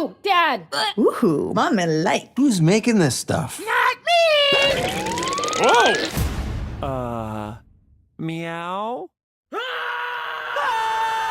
you, Dad! Ooh, Mommy like. Who's making this stuff? Not me! Whoa! Meow?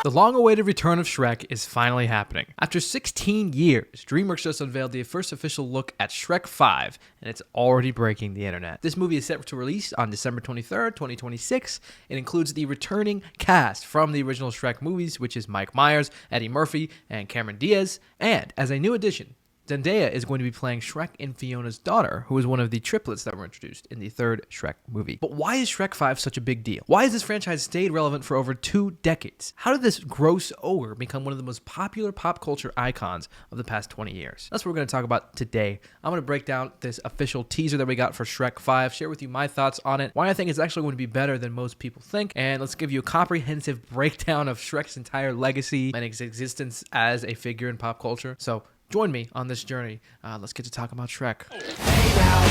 The long-awaited return of Shrek is finally happening. After 16 years, DreamWorks just unveiled the first official look at Shrek 5, and it's already breaking the internet. This movie is set to release on December 23rd, 2026. It includes the returning cast from the original Shrek movies, which is Mike Myers, Eddie Murphy, and Cameron Diaz, and as a new addition, Zendaya is going to be playing Shrek and Fiona's daughter, who is one of the triplets that were introduced in the third Shrek movie. But why is Shrek 5 such a big deal? Why has this franchise stayed relevant for over 2 decades? How did this gross ogre become one of the most popular pop culture icons of the past 20 years? That's what we're going to talk about today. I'm going to break down this official teaser that we got for Shrek 5, share with you my thoughts on it, why I think it's actually going to be better than most people think, and let's give you a comprehensive breakdown of Shrek's entire legacy and his existence as a figure in pop culture. So join me on this journey. Let's get to talk about Shrek.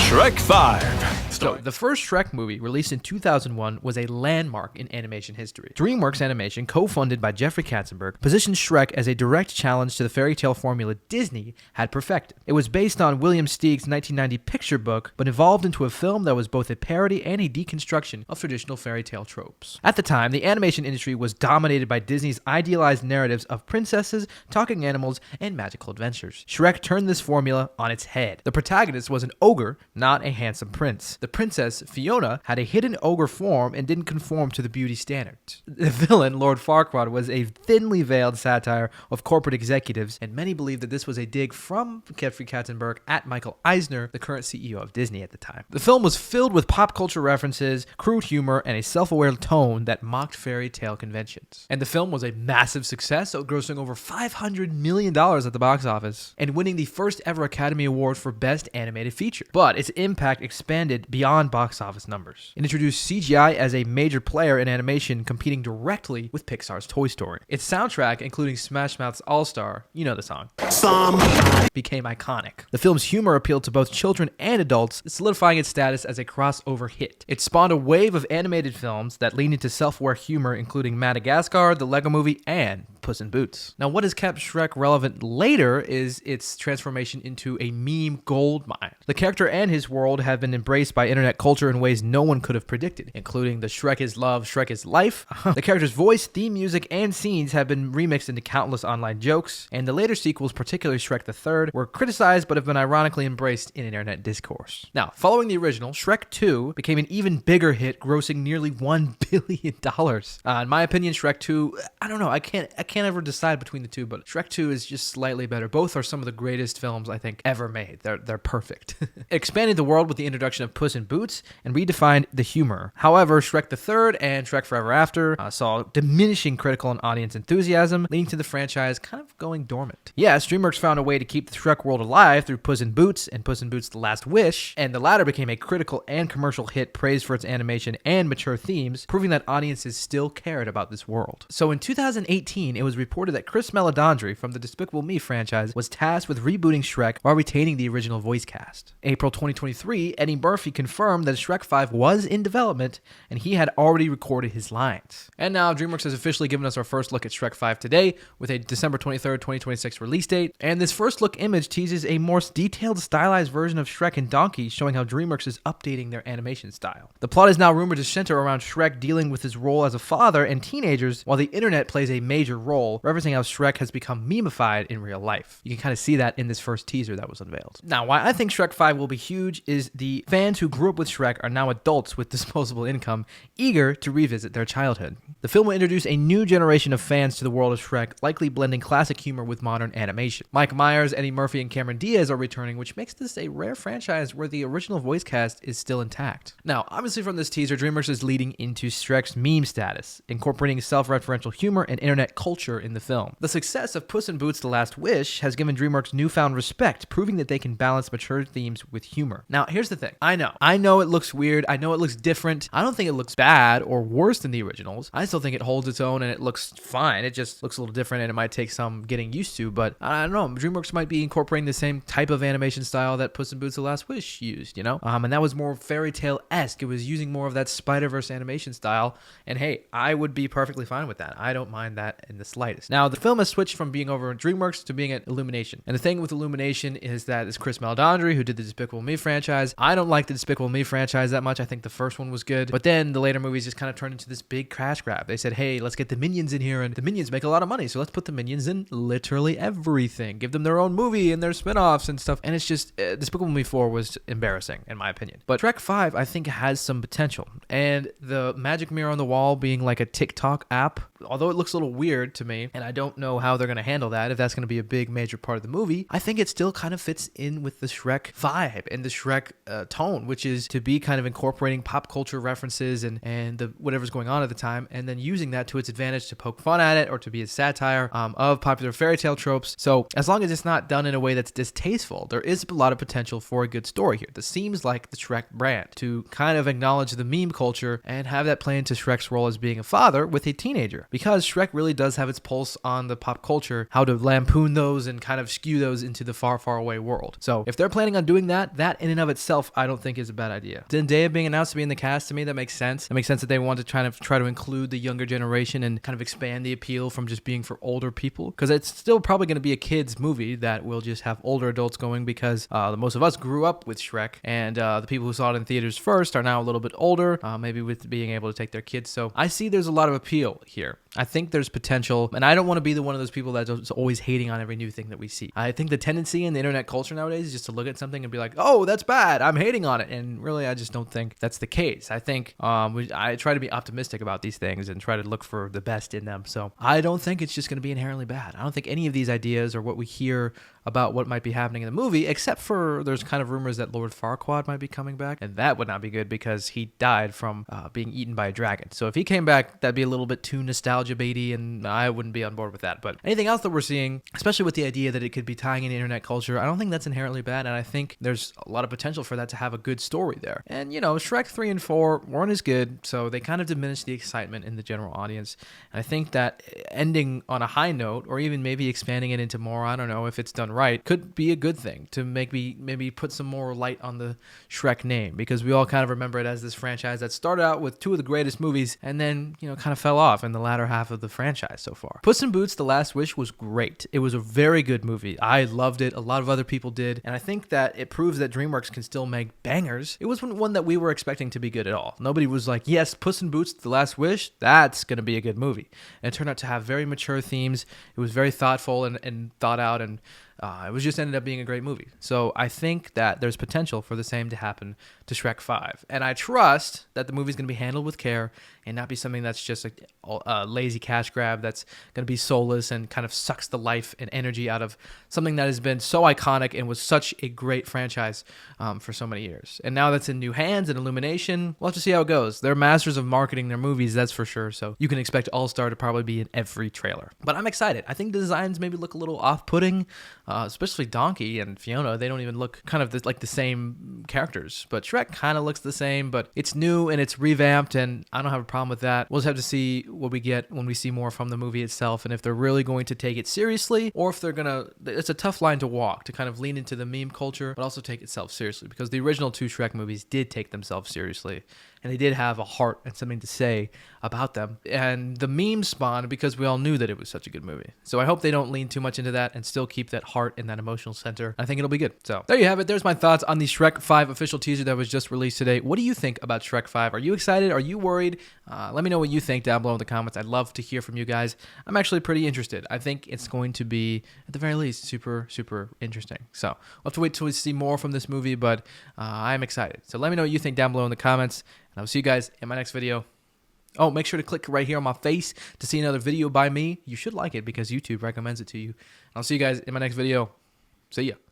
Shrek 5. So, the first Shrek movie, released in 2001, was a landmark in animation history. DreamWorks Animation, co-funded by Jeffrey Katzenberg, positioned Shrek as a direct challenge to the fairy tale formula Disney had perfected. It was based on William Steig's 1990 picture book, but evolved into a film that was both a parody and a deconstruction of traditional fairy tale tropes. At the time, the animation industry was dominated by Disney's idealized narratives of princesses, talking animals, and magical adventures. Shrek turned this formula on its head. The protagonist was an ogre, not a handsome prince. The princess, Fiona, had a hidden ogre form and didn't conform to the beauty standards. The villain, Lord Farquaad, was a thinly veiled satire of corporate executives, and many believe that this was a dig from Jeffrey Katzenberg at Michael Eisner, the current CEO of Disney at the time. The film was filled with pop culture references, crude humor, and a self-aware tone that mocked fairy tale conventions. And the film was a massive success, grossing over $500 million at the box office, and winning the first ever Academy Award for Best Animated Feature. But its impact expanded beyond box office numbers. It introduced CGI as a major player in animation, competing directly with Pixar's Toy Story. Its soundtrack, including Smash Mouth's All-Star, you know the song, became iconic. The film's humor appealed to both children and adults, solidifying its status as a crossover hit. It spawned a wave of animated films that leaned into self-aware humor, including Madagascar, The Lego Movie, and Puss in Boots. Now, what has kept Shrek relevant later is its transformation into a meme goldmine. The character and his world have been embraced by internet culture in ways no one could have predicted, including the Shrek is love, Shrek is life. The character's voice, theme music, and scenes have been remixed into countless online jokes, and the later sequels, particularly Shrek the Third, were criticized but have been ironically embraced in internet discourse. Now, following the original, Shrek 2 became an even bigger hit, grossing nearly $1 billion. In my opinion, Shrek 2, I don't know, I can't ever decide between the two, but Shrek 2 is just slightly better. Both are some of the greatest films I think ever made. They're perfect. It expanded the world with the introduction of Puss in Boots and redefined the humor. However, Shrek the Third and Shrek Forever After saw diminishing critical and audience enthusiasm, leading to the franchise kind of going dormant. Yes, DreamWorks found a way to keep the Shrek world alive through Puss in Boots and Puss in Boots The Last Wish, and the latter became a critical and commercial hit, praised for its animation and mature themes, proving that audiences still cared about this world. So in 2018, it was reported that Chris Meledandri from the Despicable Me franchise was tasked with rebooting Shrek while retaining the original voice cast. April 2023, Eddie Murphy confirmed that Shrek 5 was in development and he had already recorded his lines. And now DreamWorks has officially given us our first look at Shrek 5 today with a December 23rd, 2026 release date. And this first look image teases a more detailed, stylized version of Shrek and Donkey, showing how DreamWorks is updating their animation style. The plot is now rumored to center around Shrek dealing with his role as a father and teenagers, while the internet plays a major role, referencing how Shrek has become memeified in real life. You can kind of see that in this first teaser that was unveiled. Now, why I think Shrek 5 will be huge is the fans who grew up with Shrek are now adults with disposable income, eager to revisit their childhood. The film will introduce a new generation of fans to the world of Shrek, likely blending classic humor with modern animation. Mike Myers, Eddie Murphy, and Cameron Diaz are returning, which makes this a rare franchise where the original voice cast is still intact. Now, obviously from this teaser, DreamWorks is leading into Shrek's meme status, incorporating self-referential humor and internet culture in the film. The success of Puss in Boots The Last Wish has given DreamWorks newfound respect, proving that they can balance mature themes with humor. Now, here's the thing. I know it looks weird. I know it looks different. I don't think it looks bad or worse than the originals. I still think it holds its own and it looks fine. It just looks a little different and it might take some getting used to, but I don't know. DreamWorks might be incorporating the same type of animation style that Puss in Boots The Last Wish used, you know? And that was more fairy tale-esque. It was using more of that Spider-Verse animation style, and hey, I would be perfectly fine with that. I don't mind that in the slightest. Now, the film has switched from being over at DreamWorks to being at Illumination Illumination. And the thing with Illumination is that it's Chris Meledandri who did the Despicable Me franchise. I don't like the Despicable Me franchise that much. I think the first one was good, but then the later movies just kind of turned into this big cash grab. They said, hey, let's get the Minions in here, and the Minions make a lot of money, so let's put the Minions in literally everything. Give them their own movie and their spin-offs and stuff. And it's just, Despicable Me 4 was embarrassing, in my opinion. But Shrek 5, I think, has some potential. And the magic mirror on the wall being like a TikTok app, although it looks a little weird to me, and I don't know how they're going to handle that, if that's going to be a big major part of the movie, I think it still kind of fits in with the Shrek vibe and the Shrek tone, which is to be kind of incorporating pop culture references and the whatever's going on at the time, and then using that to its advantage to poke fun at it or to be a satire of popular fairy tale tropes. So as long as it's not done in a way that's distasteful, there is a lot of potential for a good story here. This seems like the Shrek brand, to kind of acknowledge the meme culture and have that play into Shrek's role as being a father with a teenager, because Shrek really does have its pulse on the pop culture, how to lampoon those and kind of skew those into the far, far away world. So if they're planning on doing that, that in and of itself, I don't think is a bad idea. Zendaya being announced to be in the cast, to me, that makes sense. It makes sense that they want to try to include the younger generation and kind of expand the appeal from just being for older people, because it's still probably going to be a kids movie that will just have older adults going, because most of us grew up with Shrek, and the people who saw it in theaters first are now a little bit older, maybe with being able to take their kids. So I see there's a lot of appeal here. I think there's potential, and I don't want to be one of those people that's always hating on every new thing that we see. I think the tendency in the internet culture nowadays is just to look at something and be like, oh, that's bad, I'm hating on it. And really, I just don't think that's the case. I think I try to be optimistic about these things and try to look for the best in them. So I don't think it's just going to be inherently bad. I don't think any of these ideas or what we hear about what might be happening in the movie, except for there's kind of rumors that Lord Farquaad might be coming back, and that would not be good because he died from being eaten by a dragon. So if he came back, that'd be a little bit too nostalgia baity, and I wouldn't be on board with that. But anything else that we're seeing, especially with the idea that it could be tying in internet culture, I don't think that's inherently bad, and I think there's a lot of potential for that to have a good story there. And Shrek 3 and 4 weren't as good, so they kind of diminished the excitement in the general audience. And I think that ending on a high note, or even maybe expanding it into more, I don't know, if it's done right, could be a good thing to maybe put some more light on the Shrek name, because we all kind of remember it as this franchise that started out with two of the greatest movies and then kind of fell off in the latter half of the franchise so far. Puss in Boots: The Last Wish was great. It was a very good movie. I loved it. A lot of other people did, and I think that it proves that DreamWorks can still make bangers. It wasn't one that we were expecting to be good at all. Nobody was like, yes, Puss in Boots: The Last Wish, that's gonna be a good movie. And it turned out to have very mature themes. It was very thoughtful and thought out, and it was just ended up being a great movie. So I think that there's potential for the same to happen to Shrek 5. And I trust that the movie's going to be handled with care and not be something that's just a lazy cash grab that's going to be soulless and kind of sucks the life and energy out of something that has been so iconic and was such a great franchise for so many years. And now that's in new hands and Illumination. We'll have to see how it goes. They're masters of marketing their movies, that's for sure. So you can expect All-Star to probably be in every trailer. But I'm excited. I think the designs maybe look a little off-putting, especially Donkey and Fiona. They don't even look kind of like the same characters. But Shrek kind of looks the same, but it's new and it's revamped, and I don't have a problem with that. We'll just have to see what we get when we see more from the movie itself, and if they're really going to take it seriously, or if they're gonna, it's a tough line to walk, to kind of lean into the meme culture but also take itself seriously, because the original two Shrek movies did take themselves seriously, and they did have a heart and something to say about them. And the meme spawned because we all knew that it was such a good movie. So I hope they don't lean too much into that and still keep that heart and that emotional center. I think it'll be good. So there you have it. There's my thoughts on the Shrek 5 official teaser that was just released today. What do you think about Shrek 5? Are you excited? Are you worried? Let me know what you think down below in the comments. I'd love to hear from you guys. I'm actually pretty interested. I think it's going to be, at the very least, super, super interesting. So we'll have to wait till we see more from this movie, but I'm excited. So let me know what you think down below in the comments. And I'll see you guys in my next video. Oh, make sure to click right here on my face to see another video by me. You should like it because YouTube recommends it to you. I'll see you guys in my next video. See ya.